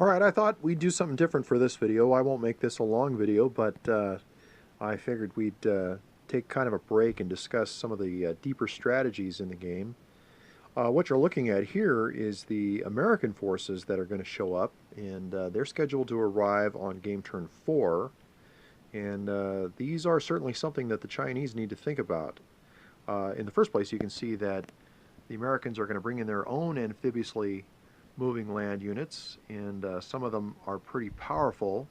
Alright, I thought we'd do something different for this video. I won't make this a long video, but I figured we'd take kind of a break and discuss some of the deeper strategies in the game. What you're looking at here is the American forces that are going to show up, and they're scheduled to arrive on game turn 4. And these are certainly something that the Chinese need to think about. In the first place, you can see that the Americans are going to bring in their own amphibiously moving land units, and some of them are pretty powerful.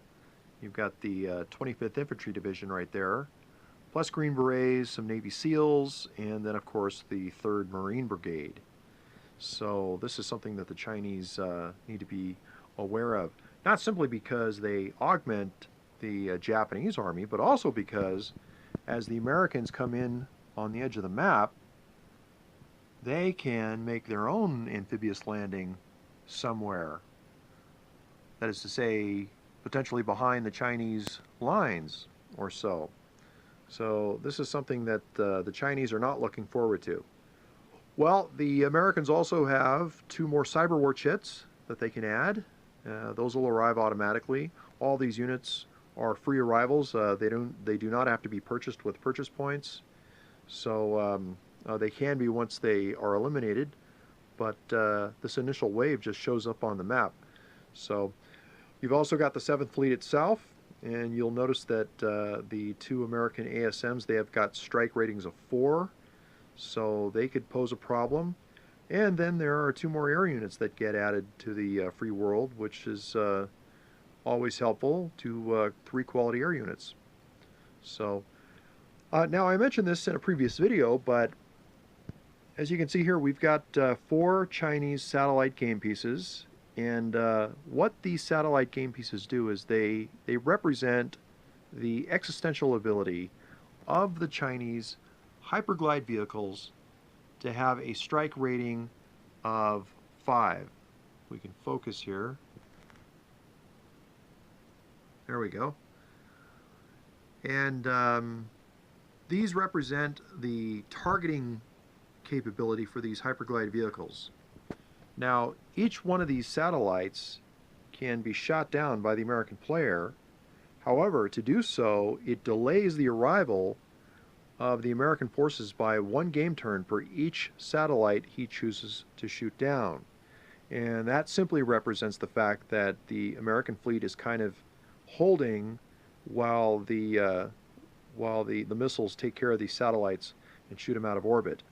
You've got the 25th Infantry Division right there, plus Green Berets, some Navy SEALs, and then of course the 3rd Marine Brigade. So this is something that the Chinese need to be aware of, not simply because they augment the Japanese army, but also because as the Americans come in on the edge of the map, they can make their own amphibious landing somewhere. That is to say, potentially behind the Chinese lines or so. So this is something that the Chinese are not looking forward to. Well, the Americans also have 2 more cyber war chits that they can add. Those will arrive automatically. All these units are free arrivals. They do not have to be purchased with purchase points. So they can be once they are eliminated, but this initial wave just shows up on the map. So you've also got the 7th Fleet itself, and you'll notice that the 2 American ASMs, they have got strike ratings of 4, so they could pose a problem. And then there are 2 more air units that get added to the free world, which is always helpful to 3 quality air units. So now I mentioned this in a previous video, but as you can see here, we've got 4 Chinese satellite game pieces, and what these satellite game pieces do is they represent the existential ability of the Chinese hyperglide vehicles to have a strike rating of 5. We can focus here. There we go. And these represent the targeting capability for these hyperglide vehicles. Now, each one of these satellites can be shot down by the American player. However, to do so, it delays the arrival of the American forces by 1 game turn for each satellite he chooses to shoot down. And that simply represents the fact that the American fleet is kind of holding while the missiles take care of these satellites and shoot them out of orbit.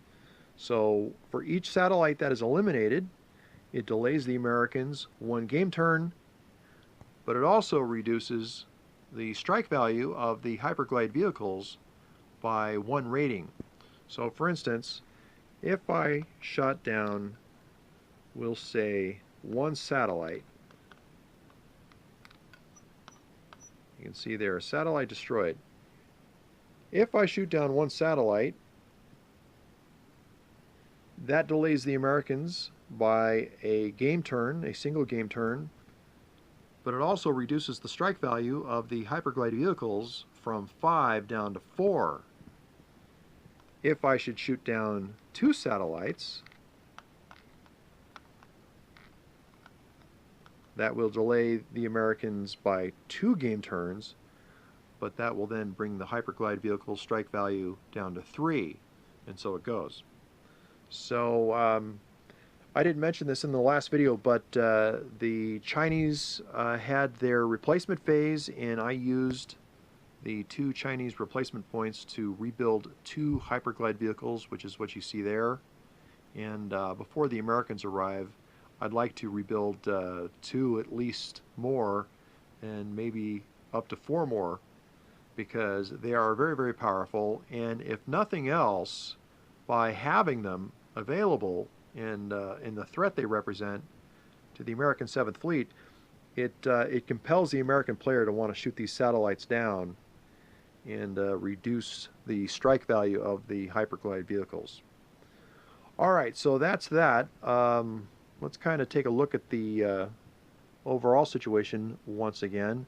So for each satellite that is eliminated, it delays the Americans 1 game turn, but it also reduces the strike value of the hyperglide vehicles by 1 rating. So for instance, if I shot down, we'll say 1 satellite, you can see there, a satellite destroyed. If I shoot down 1 satellite, that delays the Americans by a game turn, a single game turn, but it also reduces the strike value of the hyperglide vehicles from 5 down to 4. If I should shoot down 2 satellites, that will delay the Americans by 2 game turns, but that will then bring the hyperglide vehicle strike value down to 3, and so it goes. So I didn't mention this in the last video, but the Chinese had their replacement phase, and I used the 2 Chinese replacement points to rebuild 2 hyperglide vehicles, which is what you see there. And before the Americans arrive, I'd like to rebuild 2 at least more, and maybe up to 4 more, because they are very, very powerful. And if nothing else, by having them available in the threat they represent to the American 7th Fleet, it compels the American player to want to shoot these satellites down and reduce the strike value of the hyperglide vehicles. Alright, so that's that. Let's kind of take a look at the overall situation once again.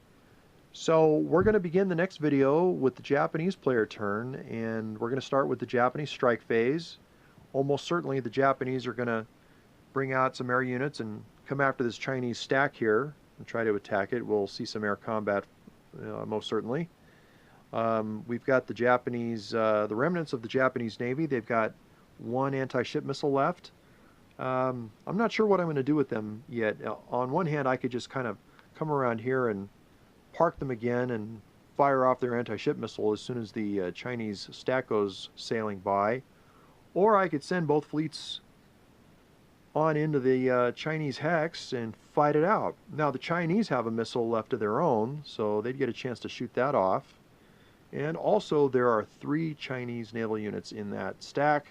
So we're going to begin the next video with the Japanese player turn, and we're going to start with the Japanese strike phase. Almost certainly the Japanese are going to bring out some air units and come after this Chinese stack here. and try to attack it. We'll see some air combat, most certainly. We've got the Japanese, the remnants of the Japanese Navy. They've got one anti-ship missile left. I'm not sure what I'm going to do with them yet. On one hand, I could just kind of come around here and park them again and fire off their anti-ship missile as soon as the Chinese stack goes sailing by. Or I could send both fleets on into the Chinese hex and fight it out. Now the Chinese have a missile left of their own, so they'd get a chance to shoot that off. And also there are 3 Chinese naval units in that stack,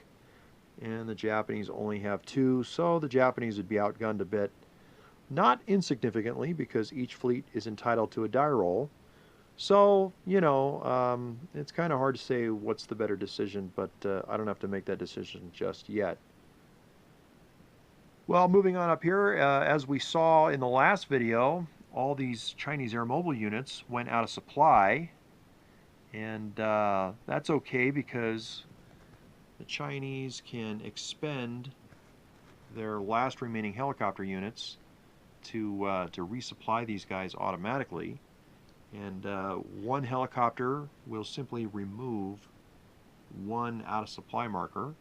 and the Japanese only have 2, so the Japanese would be outgunned a bit. Not insignificantly, because each fleet is entitled to a die roll. So, you know, it's kind of hard to say what's the better decision, but I don't have to make that decision just yet. Well, moving on up here, as we saw in the last video, all these Chinese air mobile units went out of supply, and that's okay because the Chinese can expend their last remaining helicopter units to resupply these guys automatically, and one helicopter will simply remove one out of supply marker.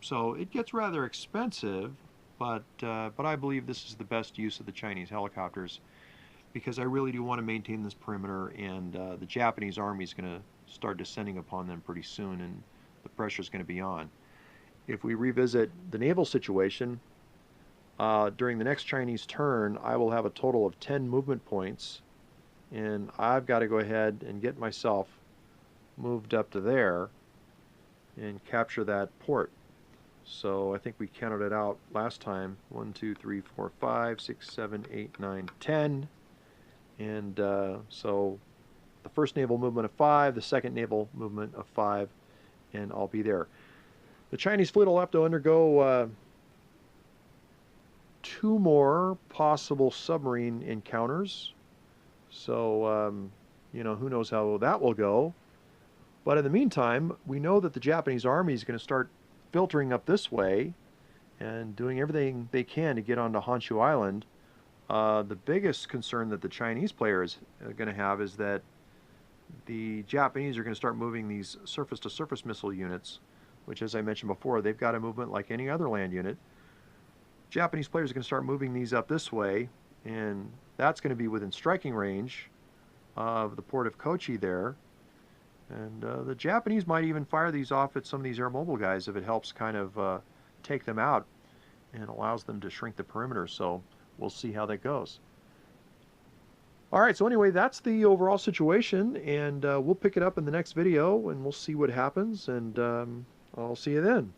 So it gets rather expensive, but I believe this is the best use of the Chinese helicopters, because I really do want to maintain this perimeter, and the Japanese army is going to start descending upon them pretty soon, and the pressure is going to be on. If we revisit the naval situation, during the next Chinese turn, I will have a total of 10 movement points, and I've got to go ahead and get myself moved up to there and capture that port. So I think we counted it out last time. 1, 2, 3, 4, 5, 6, 7, 8, 9, 10. And so the first naval movement of 5, the second naval movement of 5, and I'll be there. The Chinese fleet will have to undergo 2 more possible submarine encounters. So, you know, who knows how that will go. But in the meantime, we know that the Japanese army is going to start filtering up this way and doing everything they can to get onto Honshu Island. The biggest concern that the Chinese players are going to have is that the Japanese are going to start moving these surface-to-surface missile units, which, as I mentioned before, they've got a movement like any other land unit. Japanese players are going to start moving these up this way, and that's going to be within striking range of the port of Kochi there. And the Japanese might even fire these off at some of these air mobile guys if it helps kind of take them out and allows them to shrink the perimeter. So we'll see how that goes. All right, so anyway, that's the overall situation, and we'll pick it up in the next video, and we'll see what happens, and I'll see you then.